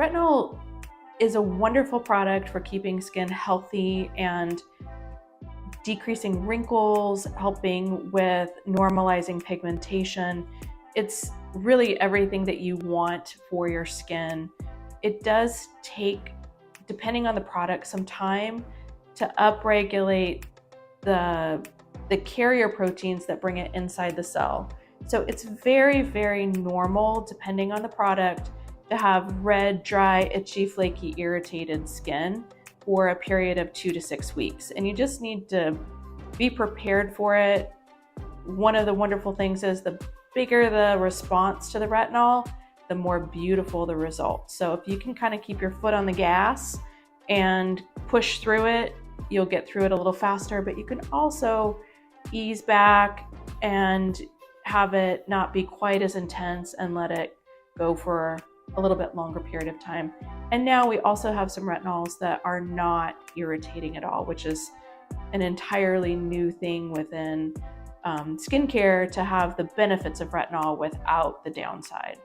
Retinol is a wonderful product for keeping skin healthy and decreasing wrinkles, helping with normalizing pigmentation. It's really everything that you want for your skin. It does take, depending on the product, some time to upregulate the carrier proteins that bring it inside the cell. So it's very, very normal, depending on the product, to have red, dry, itchy, flaky, irritated skin for a period of 2 to 6 weeks. And you just need to be prepared for it. One of the wonderful things is the bigger the response to the retinol, the more beautiful the results. So if you can kind of keep your foot on the gas and push through it, you'll get through it a little faster, but you can also ease back and have it not be quite as intense and let it go for a little bit longer period of time. And now we also have some retinols that are not irritating at all, which is an entirely new thing within skincare, to have the benefits of retinol without the downside.